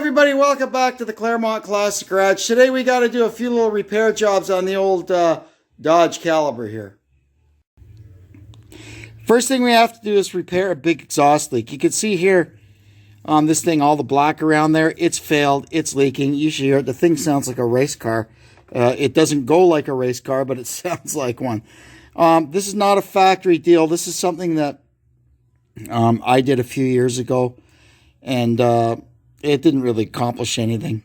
everybody, welcome back to the Claremont Classic Garage. Today we got to do a few little repair jobs on the old Dodge Caliber here. First thing we have to do is repair a big exhaust leak. You can see here on this thing, all the black around there, it's failed, it's leaking. You should hear it. The thing sounds like a race car. It doesn't go like a race car, but it sounds like one. This is not a factory deal. This is something that I did a few years ago, and it didn't really accomplish anything.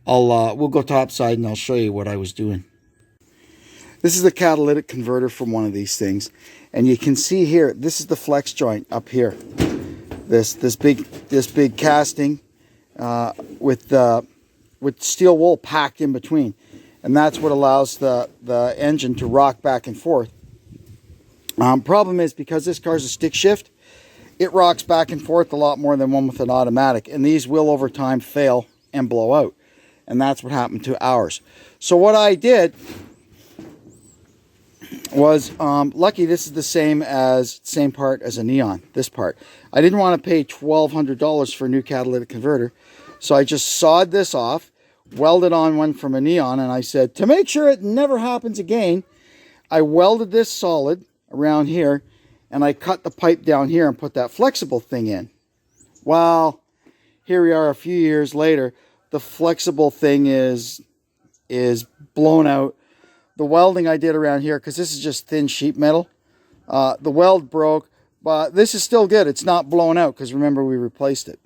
We'll go topside and I'll show you what I was doing. This is the catalytic converter from one of these things, and you can see here, this is the flex joint up here. This big casting with steel wool packed in between, and that's what allows the engine to rock back and forth. Problem is, because this car's a stick shift, it rocks back and forth a lot more than one with an automatic, and these will over time fail and blow out, and that's what happened to ours. So what I did was, lucky this is the same part as a Neon, this part. I didn't want to pay $1,200 for a new catalytic converter, so I just sawed this off, welded on one from a Neon, and I said, to make sure it never happens again, I welded this solid around here, and I cut the pipe down here and put that flexible thing in. Well, here we are a few years later. The flexible thing is blown out. The welding I did around here, because this is just thin sheet metal, the weld broke, but this is still good. It's not blown out, because remember, we replaced it.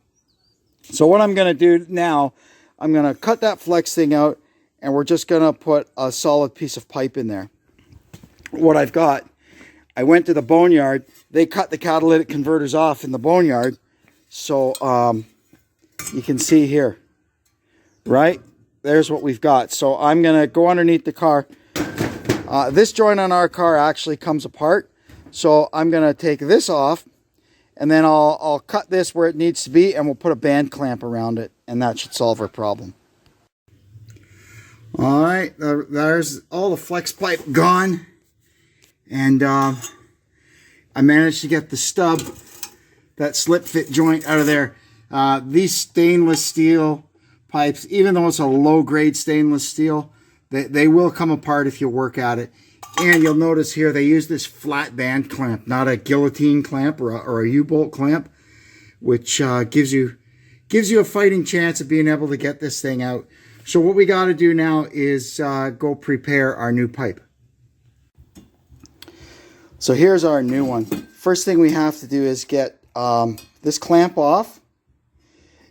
So what I'm going to do now, I'm going to cut that flex thing out, and we're just going to put a solid piece of pipe in there. What I've got, I went to the boneyard. They cut the catalytic converters off in the boneyard. So you can see here, right? There's what we've got. So I'm going to go underneath the car. This joint on our car actually comes apart. So I'm going to take this off, and then I'll cut this where it needs to be, and we'll put a band clamp around it, and that should solve our problem. All right, there's all the flex pipe gone. And I managed to get the stub, that slip fit joint, out of there. These stainless steel pipes, even though it's a low grade stainless steel, they will come apart if you work at it. And you'll notice here they use this flat band clamp, not a guillotine clamp or a U-bolt clamp, which gives you a fighting chance of being able to get this thing out. So what we got to do now is go prepare our new pipe. So here's our new one. First thing we have to do is get this clamp off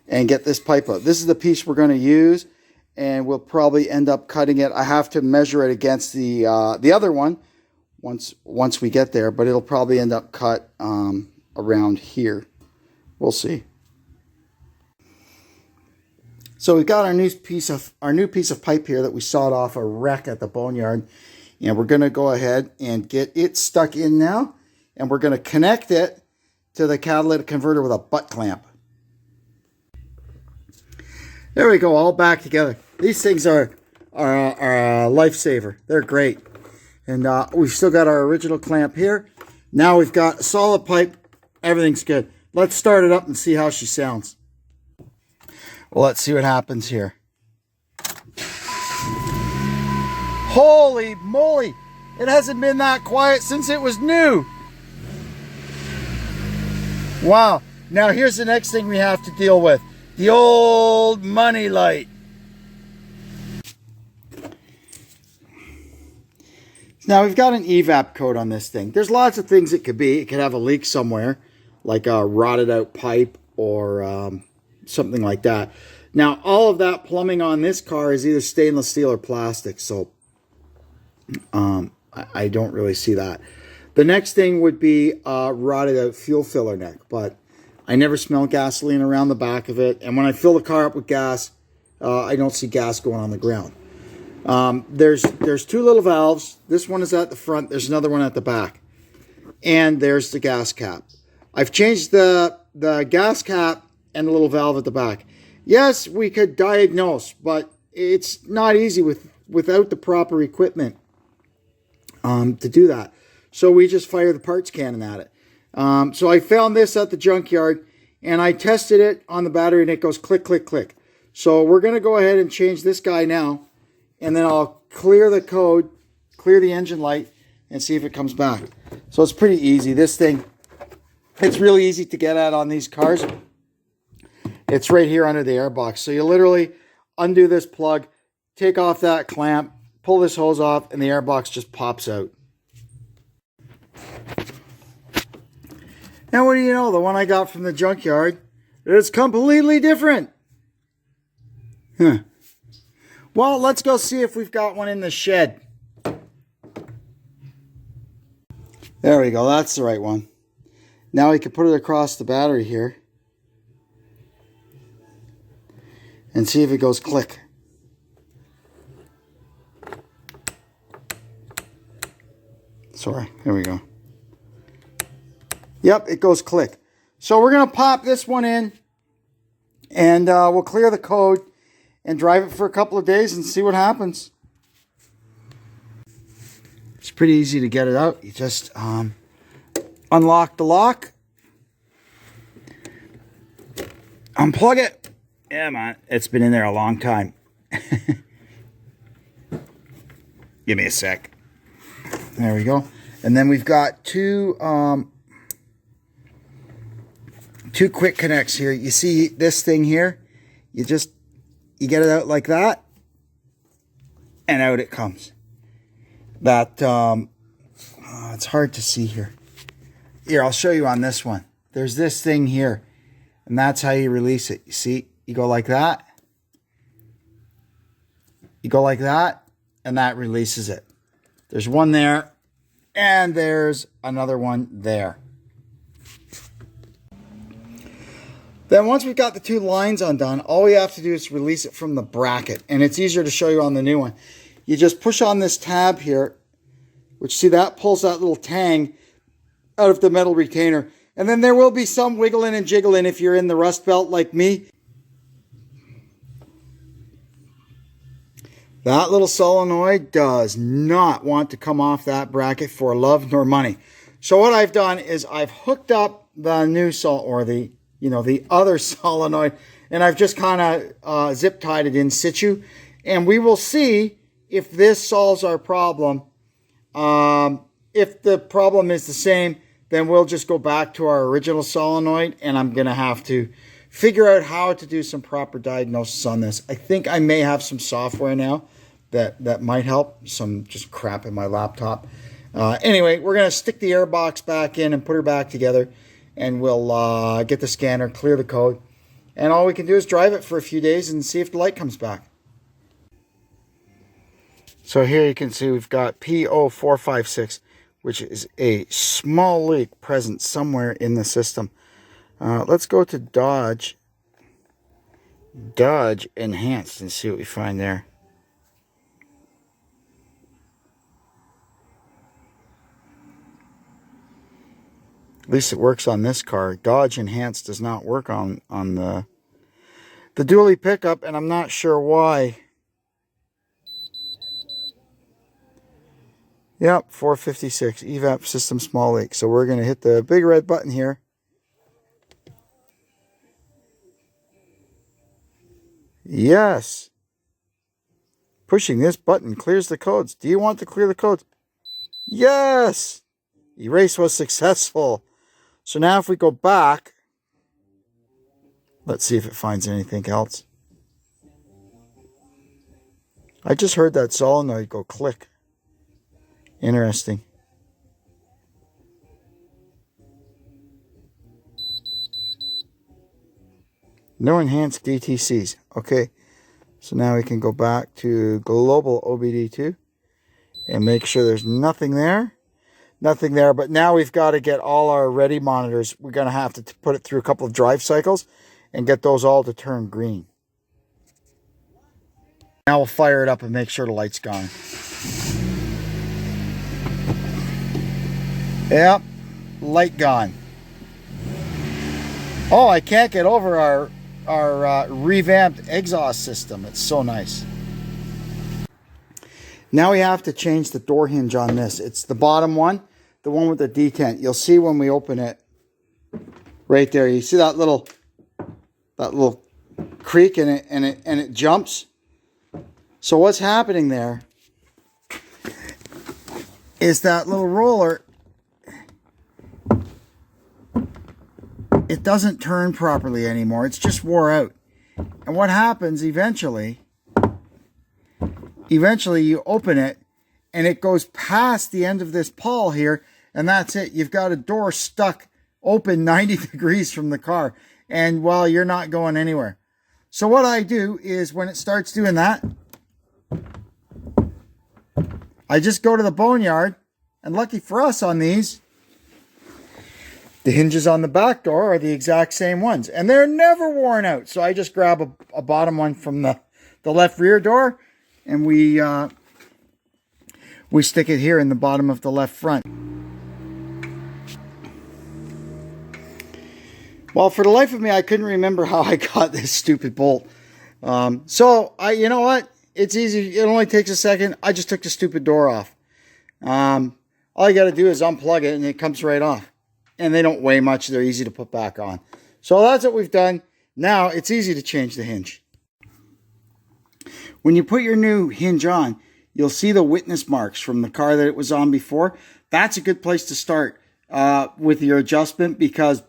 and get this pipe out. This is the piece we're going to use, and we'll probably end up cutting it. I have to measure it against the other one once we get there, but it'll probably end up cut around here. We'll see. So we've got our new piece of pipe here that we sawed off a wreck at the boneyard. And we're going to go ahead and get it stuck in now. And we're going to connect it to the catalytic converter with a butt clamp. There we go, all back together. These things are a lifesaver. They're great. And we've still got our original clamp here. Now we've got a solid pipe. Everything's good. Let's start it up and see how she sounds. Well, let's see what happens here. Holy moly! It hasn't been that quiet since it was new. Wow. Now here's the next thing we have to deal with. The old money light. Now we've got an Evap coat on this thing. There's lots of things it could be. It could have a leak somewhere, like a rotted out pipe or something like that. Now all of that plumbing on this car is either stainless steel or plastic, so I don't really see that. The next thing would be rotted out fuel filler neck, but I never smell gasoline around the back of it. And when I fill the car up with gas, I don't see gas going on the ground. There's two little valves. This one is at the front. There's another one at the back. And there's the gas cap. I've changed the gas cap and the little valve at the back. Yes, we could diagnose, but it's not easy without the proper equipment to do that. So we just fire the parts cannon at it. So I found this at the junkyard, and I tested it on the battery, and it goes click, click, click. So we're going to go ahead and change this guy now. And then I'll clear the code, clear the engine light, and see if it comes back. So it's pretty easy. This thing, it's really easy to get at on these cars. It's right here under the airbox. So you literally undo this plug, take off that clamp, pull this hose off, and the airbox just pops out. And what do you know? The one I got from the junkyard is completely different. Huh. Well, let's go see if we've got one in the shed. There we go. That's the right one. Now we can put it across the battery here and see if it goes click. Sorry. There we go. Yep, it goes click. So we're going to pop this one in and we'll clear the code and drive it for a couple of days and see what happens. It's pretty easy to get it out. You just unlock the lock, unplug it. Yeah, man, it's been in there a long time. Give me a sec. There we go. And then we've got two quick connects here. You see this thing here? You get it out like that, and out it comes. That, it's hard to see here. Here, I'll show you on this one. There's this thing here, and that's how you release it. You see, you go like that. You go like that, and that releases it. There's one there, and there's another one there. Then once we've got the two lines undone, all we have to do is release it from the bracket. And it's easier to show you on the new one. You just push on this tab here, which, see, that pulls that little tang out of the metal retainer. And then there will be some wiggling and jiggling if you're in the rust belt like me. That little solenoid does not want to come off that bracket for love nor money. So what I've done is I've hooked up the new the other solenoid, and I've just kind of zip tied it in situ, and we will see if this solves our problem. If the problem is the same, then we'll just go back to our original solenoid, and I'm going to have to figure out how to do some proper diagnosis on this. I think I may have some software now that might help. Some just crap in my laptop. Anyway, we're going to stick the airbox back in and put her back together, and we'll get the scanner, clear the code, and all we can do is drive it for a few days and see if the light comes back. So here you can see we've got P0456, which is a small leak present somewhere in the system. Let's go to Dodge Enhanced and see what we find there. At least it works on this car. Dodge Enhanced does not work on the dually pickup, and I'm not sure why. Yep, 456, Evap system small leak. So we're going to hit the big red button here. Yes. Pushing this button clears the codes. Do you want to clear the codes? Yes. Erase was successful. So now if we go back, let's see if it finds anything else. I just heard that solenoid go click. Interesting. No enhanced DTCs. Okay. So now we can go back to global OBD2 and make sure there's nothing there. Nothing there, but now we've got to get all our ready monitors. We're going to have to put it through a couple of drive cycles and get those all to turn green. Now we'll fire it up and make sure the light's gone. Yep, light gone. Oh, I can't get over our revamped exhaust system. It's so nice. Now we have to change the door hinge on this. It's the bottom one, the one with the detent. You'll see when we open it right there. You see that little creak and it jumps. So what's happening there is that little roller, it doesn't turn properly anymore. It's just wore out. And what happens eventually you open it and it goes past the end of this pawl here, and that's it. You've got a door stuck open 90 degrees from the car, and well, you're not going anywhere. So what I do is when it starts doing that, I just go to the boneyard, and lucky for us on these, the hinges on the back door are the exact same ones, and they're never worn out. So I just grab a bottom one from the left rear door, and we stick it here in the bottom of the left front. Well, for the life of me, I couldn't remember how I got this stupid bolt. So you know what? It's easy. It only takes a second. I just took the stupid door off. All you got to do is unplug it, and it comes right off. And they don't weigh much. They're easy to put back on. So that's what we've done. Now it's easy to change the hinge. When you put your new hinge on, you'll see the witness marks from the car that it was on before. That's a good place to start with your adjustment, because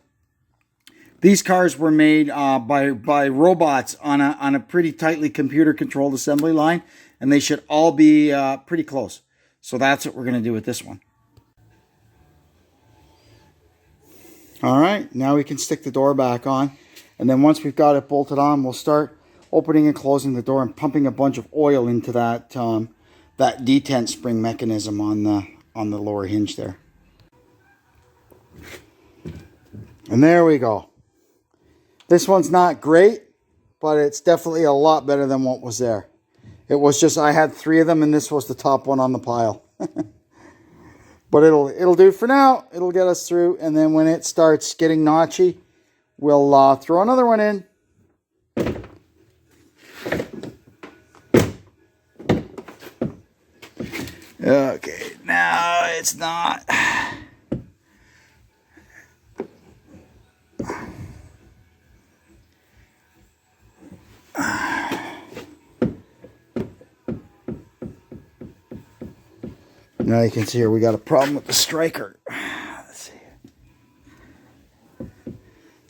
these cars were made by robots on a pretty tightly computer-controlled assembly line, and they should all be pretty close. So that's what we're going to do with this one. All right, now we can stick the door back on, and then once we've got it bolted on, we'll start opening and closing the door and pumping a bunch of oil into that detent spring mechanism on the lower hinge there. And there we go. This one's not great, but it's definitely a lot better than what was there. It was just, I had 3 of them, and this was the top one on the pile. But it'll do for now. It'll get us through, and then when it starts getting notchy, we'll throw another one in. Okay, now it's not. Now you can see here we got a problem with the striker. Let's see.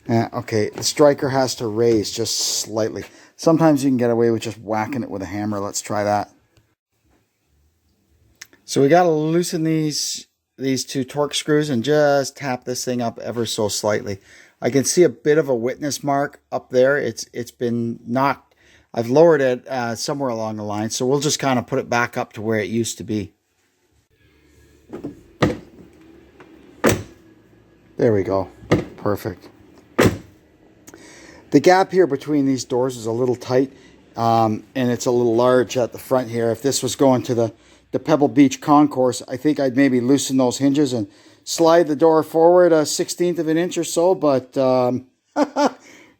Okay, the striker has to raise just slightly. Sometimes you can get away with just whacking it with a hammer. Let's try that. So we got to loosen these 2 torque screws and just tap this thing up ever so slightly. I can see a bit of a witness mark up there. It's been knocked. I've lowered it somewhere along the line, so we'll just kind of put it back up to where it used to be. There we go. Perfect. The gap here between these doors is a little tight, and it's a little large at the front here. If this was going to the Pebble Beach concourse, I think I'd maybe loosen those hinges and slide the door forward a 1/16 of an inch or so, but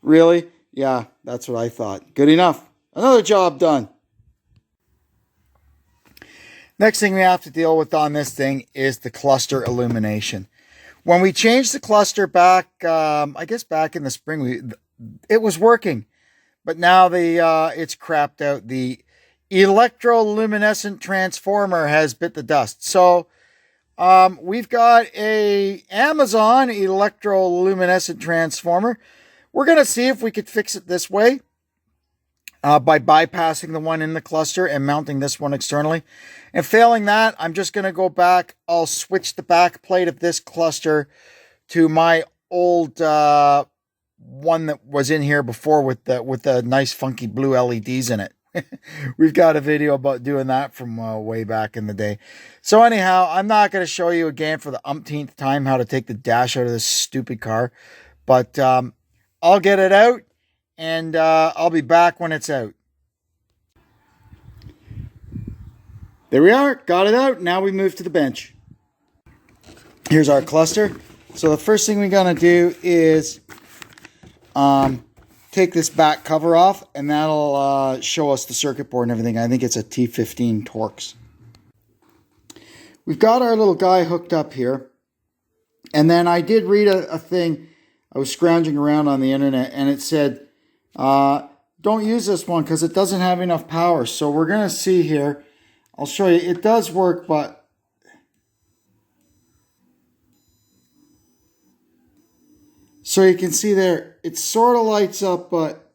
really, yeah, that's what I thought. Good enough. Another job done. Next thing we have to deal with on this thing is the cluster illumination. When we changed the cluster back, I guess back in the spring, it was working, but now it's crapped out. The electroluminescent transformer has bit the dust. So we've got a Amazon electroluminescent transformer. We're going to see if we could fix it this way by bypassing the one in the cluster and mounting this one externally. And failing that, I'm just going to go back. I'll switch the back plate of this cluster to my old one that was in here before with the nice funky blue LEDs in it. We've got a video about doing that from way back in the day. So anyhow, I'm not going to show you again for the umpteenth time how to take the dash out of this stupid car. But I'll get it out, and I'll be back when it's out. There we are. Got it out. Now we move to the bench. Here's our cluster. So the first thing we're going to do is take this back cover off, and that'll show us the circuit board and everything. I think it's a T15 Torx. We've got our little guy hooked up here. And then I did read a thing. I was scrounging around on the internet, and it said Don't use this one because it doesn't have enough power. So we're going to see here. I'll show you. It does work, but so you can see there, it sort of lights up, but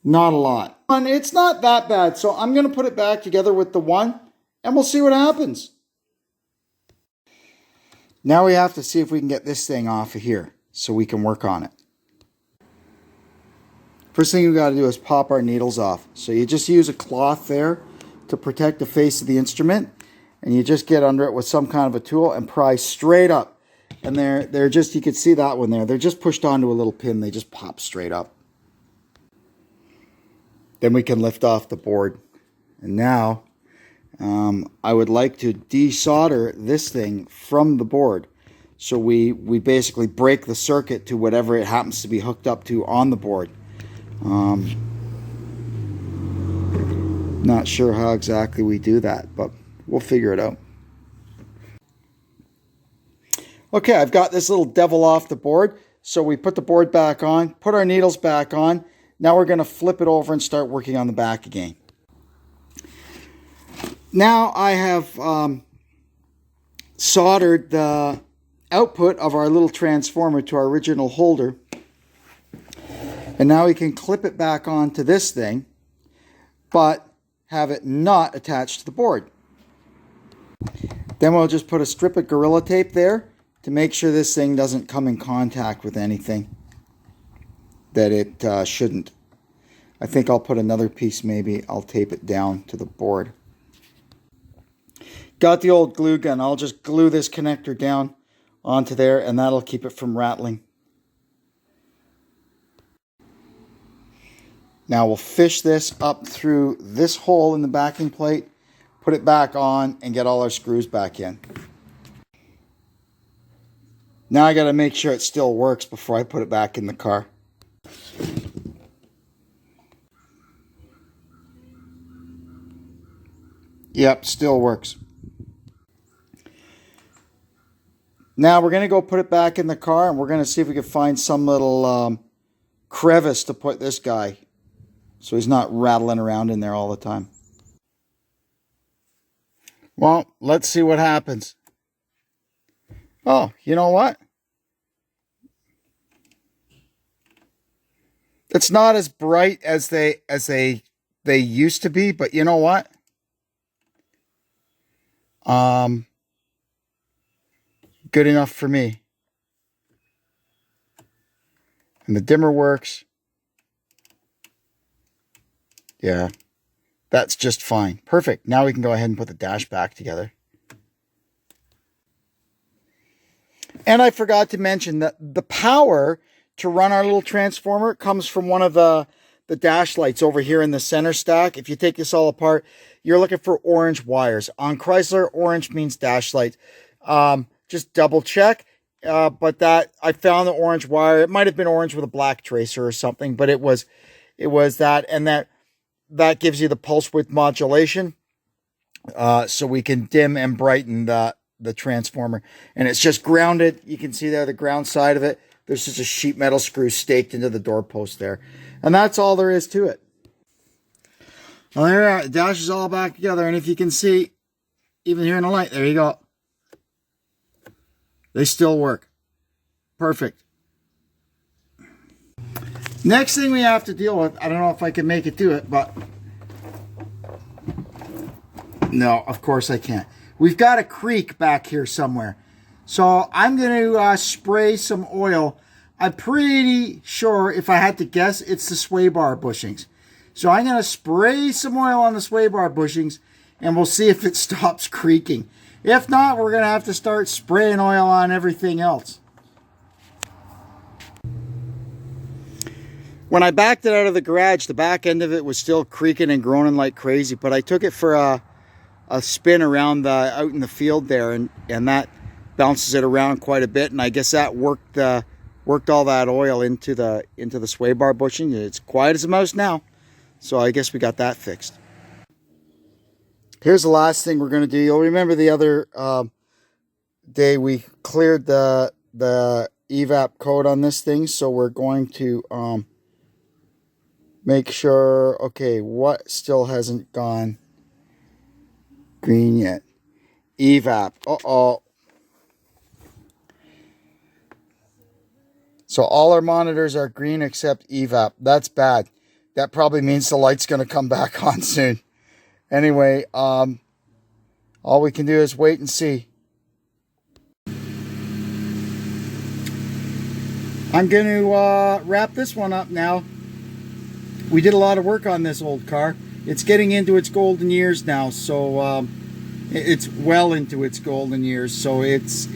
not a lot. And it's not that bad. So I'm going to put it back together with the one and we'll see what happens. Now we have to see if we can get this thing off of here so we can work on it. First thing we got to do is pop our needles off. So you just use a cloth there to protect the face of the instrument, and you just get under it with some kind of a tool and pry straight up. And they're just, you can see that one there. They're just pushed onto a little pin. They just pop straight up. Then we can lift off the board. And now I would like to desolder this thing from the board. So we basically break the circuit to whatever it happens to be hooked up to on the board. Not sure how exactly we do that, but we'll figure it out. Okay, I've got this little devil off the board. So we put the board back on, put our needles back on. Now we're going to flip it over and start working on the back again. Now I have soldered the output of our little transformer to our original holder. And now we can clip it back onto this thing, but have it not attached to the board. Then we'll just put a strip of Gorilla Tape there to make sure this thing doesn't come in contact with anything that it shouldn't. I think I'll put another piece, maybe I'll tape it down to the board. Got the old glue gun. I'll just glue this connector down onto there and that'll keep it from rattling. Now we'll fish this up through this hole in the backing plate, put it back on, and get all our screws back in. Now I got to make sure it still works before I put it back in the car. Yep, still works. Now we're going to go put it back in the car and we're going to see if we can find some little crevice to put this guy, so he's not rattling around in there all the time. Well, let's see what happens. Oh, you know what? It's not as bright as they used to be, but you know what? Good enough for me. And the dimmer works. Yeah, that's just fine. Perfect. Now we can go ahead and put the dash back together. And I forgot to mention that the power to run our little transformer comes from one of the dash lights over here in the center stack. If you take this all apart, you're looking for orange wires. On Chrysler, orange means dash light. Just double check. But that I found the orange wire. It might have been orange with a black tracer or something, but it was that, and that gives you the pulse width modulation. So we can dim and brighten the transformer. And it's just grounded. You can see there the ground side of it. There's just a sheet metal screw staked into the doorpost there. And that's all there is to it. Well, there the dash is all back together. And if you can see, even here in the light, there you go. They still work. Perfect. Next thing we have to deal with, I don't know if I can make it do it, but no, of course I can't. We've got a creek back here somewhere. So I'm going to spray some oil. I'm pretty sure, if I had to guess, it's the sway bar bushings. So I'm going to spray some oil on the sway bar bushings, and we'll see if it stops creaking. If not, we're going to have to start spraying oil on everything else. When I backed it out of the garage, the back end of it was still creaking and groaning like crazy, but I took it for a spin around out in the field there, and that bounces it around quite a bit, and I guess that worked all that oil into the sway bar bushing. It's quiet as a mouse now, so I guess we got that fixed. Here's the last thing we're going to do. You'll remember the other day we cleared the Evap code on this thing, so we're going to make sure. Okay, what still hasn't gone green yet? Evap. Uh-oh. So all our monitors are green except Evap. That's bad. That probably means the light's going to come back on soon. Anyway, all we can do is wait and see. I'm going to wrap this one up now. We did a lot of work on this old car. It's getting into its golden years now, so it's well into its golden years. So it's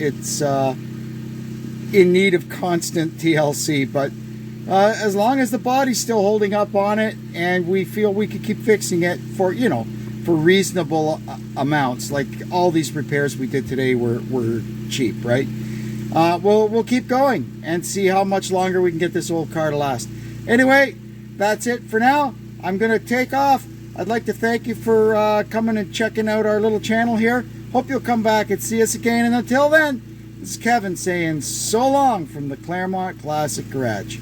in need of constant TLC, but as long as the body's still holding up on it and we feel we could keep fixing it for, you know, for reasonable amounts, like all these repairs we did today were cheap, right? We'll keep going and see how much longer we can get this old car to last. Anyway, that's it for now. I'm going to take off. I'd like to thank you for coming and checking out our little channel here. Hope you'll come back and see us again. And until then, this is Kevin saying so long from the Claremont Classic Garage.